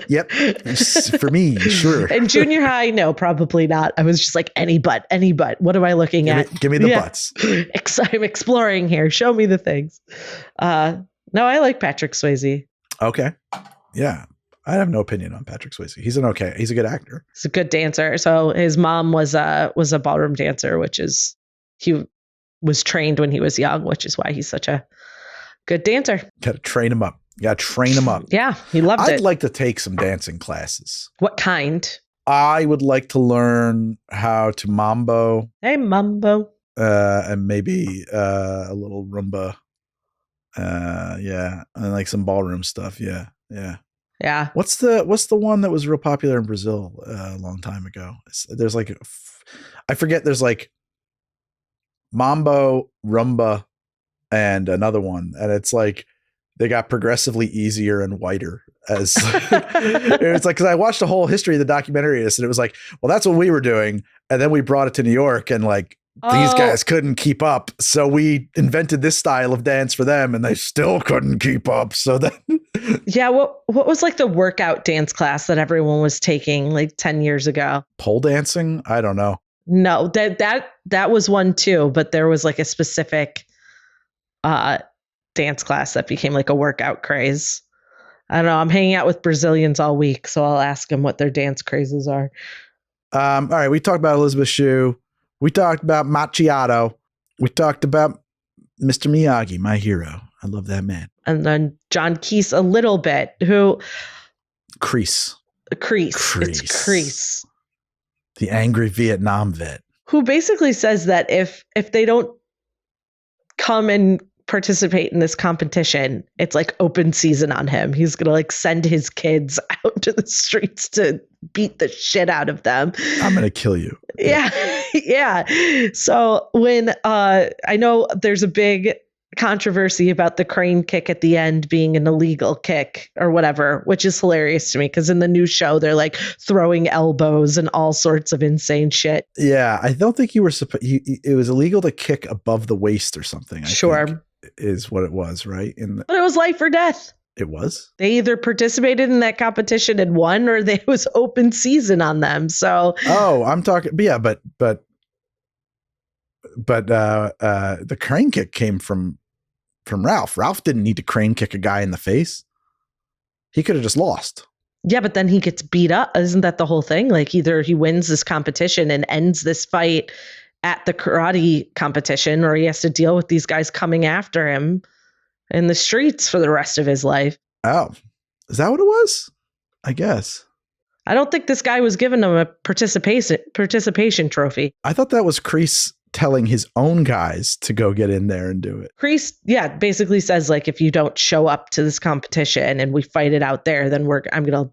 yep. For me, sure. In junior high, no, probably not. I was just like, any butt. What am I looking at? Give me the butts. I'm exploring here. Show me the things. No, I like Patrick Swayze. Okay. Yeah. I have no opinion on Patrick Swayze. He's a good actor. He's a good dancer. So his mom was a ballroom dancer, he was trained when he was young, which is why he's such a good dancer. Got to train him up. Yeah, he loved it. I'd like to take some dancing classes. What kind? I would like to learn how to mambo. Hey, mambo. And maybe a little rumba. Yeah, and like some ballroom stuff. Yeah. Yeah. What's the one that was real popular in Brazil a long time ago? There's like, I forget. There's like mambo, rumba, and another one, and it's like they got progressively easier and whiter as it's like, because I watched the whole history of the documentary and it was like, well, that's what we were doing, and then we brought it to New York and like. These guys couldn't keep up. So we invented this style of dance for them and they still couldn't keep up. So then. Yeah. What was like the workout dance class that everyone was taking like 10 years ago? Pole dancing? I don't know. No, that was one too, but there was like a specific dance class that became like a workout craze. I don't know. I'm hanging out with Brazilians all week, so I'll ask them what their dance crazes are. All right. We talked about Elizabeth Shue. We talked about Macchiato. We talked about Mr. Miyagi, my hero. I love that man. And then John Kreese a little bit, who... Kreese. It's Kreese. The angry Vietnam vet. Who basically says that if they don't come and participate in this competition, it's like open season on him. He's going to like send his kids out to the streets to beat the shit out of them. I'm going to kill you. Yeah. Yeah. So when I know there's a big controversy about the crane kick at the end being an illegal kick or whatever, which is hilarious to me because in the new show they're like throwing elbows and all sorts of insane shit. Yeah, I don't think you were supposed. It was illegal to kick above the waist or something. I think is what it was, right? But it was life or death. It was. They either participated in that competition and won, or it was open season on them. So. Oh, I'm talking. Yeah, but the crane kick came from Ralph. Ralph didn't need to crane kick a guy in the face. He could have just lost. Yeah, but then he gets beat up. Isn't that the whole thing? Like either he wins this competition and ends this fight at the karate competition, or he has to deal with these guys coming after him in the streets for the rest of his life. Oh, is that what it was? I guess. I don't think this guy was giving him a participation trophy. I thought that was Kreese telling his own guys to go get in there and do it. Kreese, basically says like, if you don't show up to this competition and we fight it out there, then I'm going to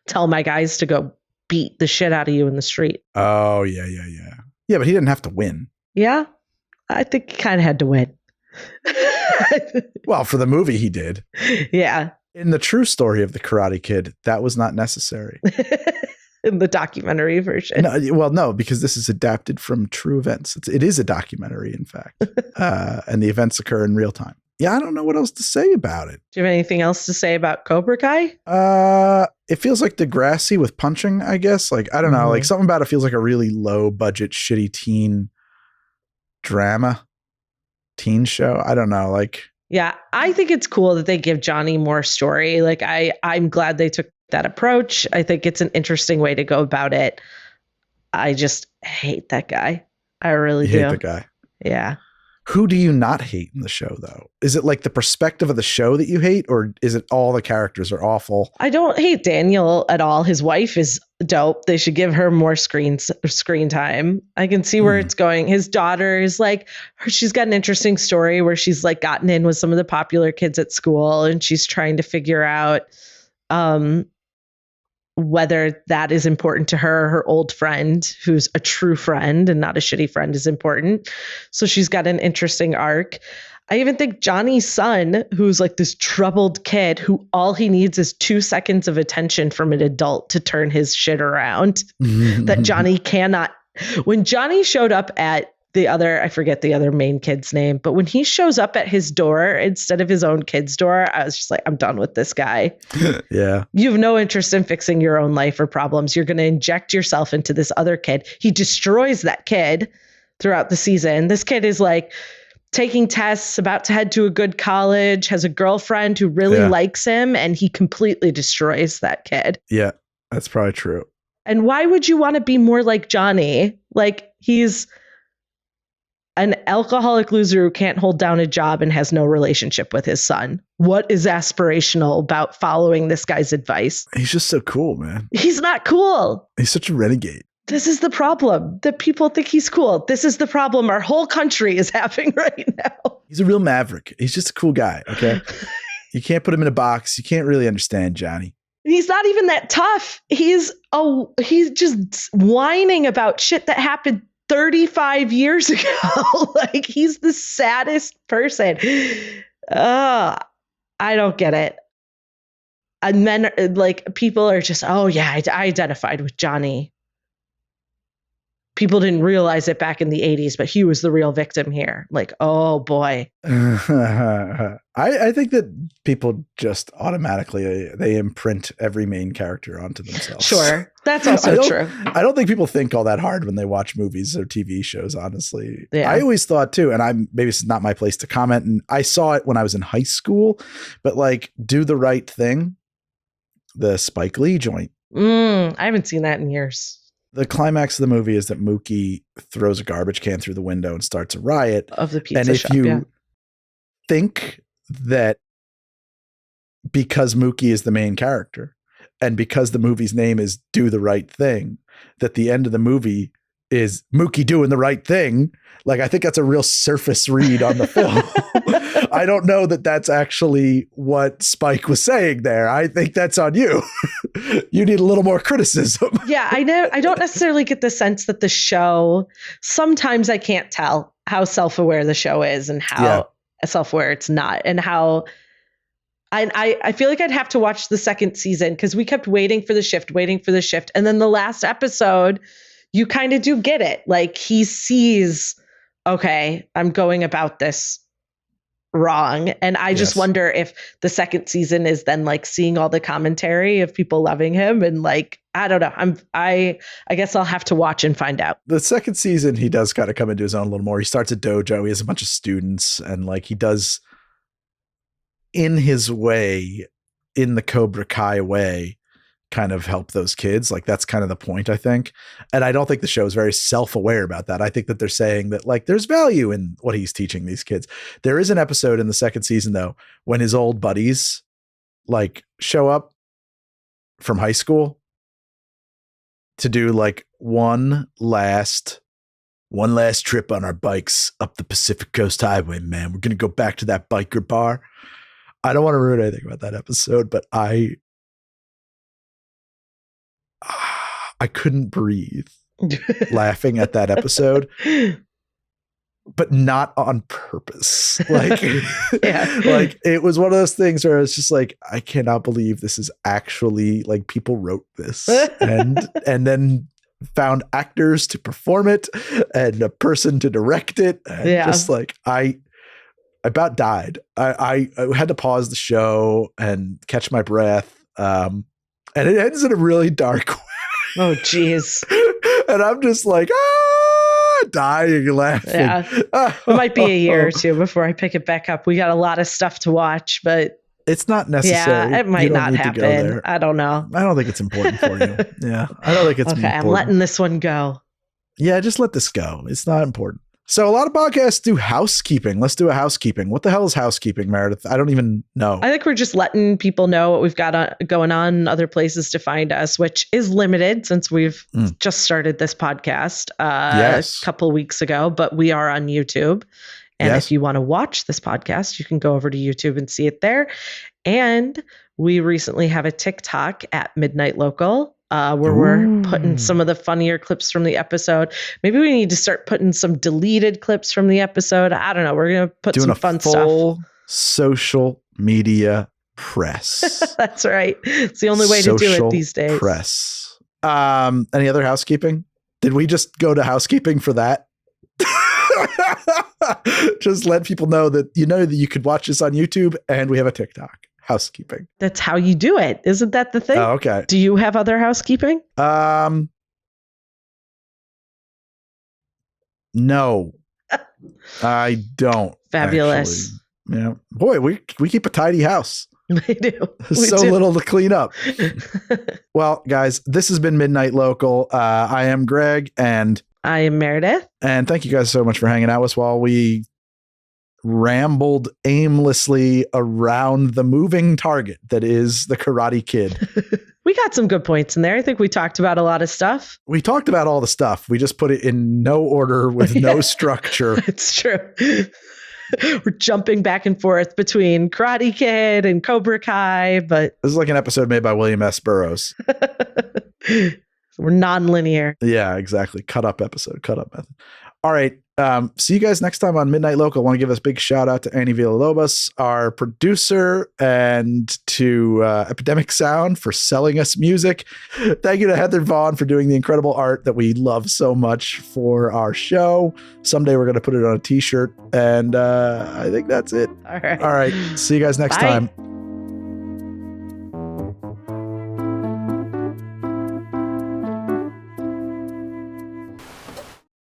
tell my guys to go beat the shit out of you in the street. Oh, yeah. Yeah, but he didn't have to win. Yeah, I think he kind of had to win. Well, for the movie, he did. Yeah. In the true story of the Karate Kid, that was not necessary. In the documentary version. No, because this is adapted from true events. It is a documentary, in fact. And the events occur in real time. Yeah, I don't know what else to say about it. Do you have anything else to say about Cobra Kai? It feels like Degrassi with punching, I guess. Like, I don't know. Like, something about it feels like a really low budget, shitty teen drama. Teen show. I don't know. Like, yeah, I think it's cool that they give Johnny more story. Like, I'm glad they took that approach. I think it's an interesting way to go about it. I just hate that guy. I really do. Hate the guy. Yeah. Who do you not hate in the show, though? Is it like the perspective of the show that you hate, or is it all the characters are awful? I don't hate Daniel at all. His wife is dope. They should give her more screen time. I can see where it's going. His daughter is like, she's got an interesting story where she's like gotten in with some of the popular kids at school, and she's trying to figure out whether that is important to her. Her old friend, who's a true friend and not a shitty friend, is important. So she's got an interesting arc. I even think Johnny's son, who's like this troubled kid who all he needs is 2 seconds of attention from an adult to turn his shit around, that Johnny cannot. When Johnny showed up at I forget the other main kid's name, but when he shows up at his door instead of his own kid's door, I was just like, I'm done with this guy. Yeah. You have no interest in fixing your own life or problems. You're going to inject yourself into this other kid. He destroys that kid throughout the season. This kid is like taking tests, about to head to a good college, has a girlfriend who really likes him, and he completely destroys that kid. Yeah, that's probably true. And why would you want to be more like Johnny? Like, he's an alcoholic loser who can't hold down a job and has no relationship with his son. What is aspirational about following this guy's advice? He's just so cool, man. He's not cool. He's such a renegade. This is the problem, that people think he's cool. This is the problem our whole country is having right now. He's a real maverick. He's just a cool guy, okay? You can't put him in a box. You can't really understand Johnny. He's not even that tough. He's just whining about shit that happened 35 years ago. Like, he's the saddest person. I don't get it. And then like people are just, oh yeah, I identified with Johnny. People didn't realize it back in the 80s, but he was the real victim here. Like, oh boy. I think that people just automatically, they imprint every main character onto themselves. Sure. That's also true. I don't think people think all that hard when they watch movies or TV shows, honestly. Yeah. I always thought too, and maybe it's not my place to comment, and I saw it when I was in high school, but like Do the Right Thing, the Spike Lee joint. I haven't seen that in years. The climax of the movie is that Mookie throws a garbage can through the window and starts a riot. Of the pizza shop. And if shop, you think that because Mookie is the main character and because the movie's name is Do the Right Thing, that the end of the movie is Mookie doing the right thing, like, I think that's a real surface read on the film. I don't know that that's actually what Spike was saying there. I think that's on you. You need a little more criticism. Yeah, I know. I don't necessarily get the sense that the show, sometimes I can't tell how self-aware the show is and how self-aware it's not, and how I feel like I'd have to watch the second season because we kept waiting for the shift. And then the last episode, you kind of do get it. Like he sees, okay, I'm going about this wrong. And I just wonder if the second season is then like seeing all the commentary of people loving him and like, I don't know. I guess I'll have to watch and find out. The second season, he does kind of come into his own a little more. He starts a dojo. He has a bunch of students and like he does in his way, in the Cobra Kai way, kind of help those kids. Like that's kind of the point, I think. And I don't think the show is very self-aware about that. I think that they're saying that like there's value in what he's teaching these kids. There is an episode in the second season though, when his old buddies like show up from high school to do like one last trip on our bikes up the Pacific Coast Highway, man. We're going to go back to that biker bar. I don't want to ruin anything about that episode, but I couldn't breathe laughing at that episode, but not on purpose. Like, like it was one of those things where it's just like, I cannot believe this is actually like people wrote this and then found actors to perform it and a person to direct it. And just like, I about died. I had to pause the show and catch my breath. And it ends in a really dark way. Oh, geez. And I'm just like, dying laughing. Yeah. It might be a year or two before I pick it back up. We got a lot of stuff to watch, but it's not necessary. Yeah, it might not happen. I don't know. I don't think it's important for you. Yeah. I don't think it's important. I'm letting this one go. Yeah, just let this go. It's not important. So a lot of podcasts do housekeeping. Let's do a housekeeping. What the hell is housekeeping, Meredith? I don't even know. I think we're just letting people know what we've got going on, other places to find us, which is limited since we've just started this podcast a couple weeks ago, but we are on YouTube. And if you want to watch this podcast, you can go over to YouTube and see it there. And we recently have a TikTok at Midnight Local. Where we're putting some of the funnier clips from the episode. Maybe we need to start putting some deleted clips from the episode. I don't know. We're going to put some fun stuff. Full social media press. That's right. It's the only way to do it these days. Press. Any other housekeeping? Did we just go to housekeeping for that? Just let people know that that you could watch this on YouTube and we have a TikTok. Housekeeping. That's how you do it. Isn't that the thing? Oh, okay. Do you have other housekeeping? No, I don't. Fabulous. Actually. Yeah. Boy, we keep a tidy house. We do. Little to clean up. Well, guys, this has been Midnight Local. I am Greg and I am Meredith. And thank you guys so much for hanging out with us while we rambled aimlessly around the moving target that is the Karate Kid. We got some good points in there. I think we talked about a lot of stuff. We talked about all the stuff. We just put it in no order with no structure. It's true. We're jumping back and forth between Karate Kid and Cobra Kai, but this is like an episode made by William S. Burroughs. We're non-linear. Yeah, exactly. Cut up method. All right. See you guys next time on Midnight Local. I want to give a big shout out to Annie Villalobos, our producer, and to Epidemic Sound for selling us music. Thank you to Heather Vaughn for doing the incredible art that we love so much for our show. Someday we're going to put it on a t-shirt, and I think that's it. All right. See you guys next time.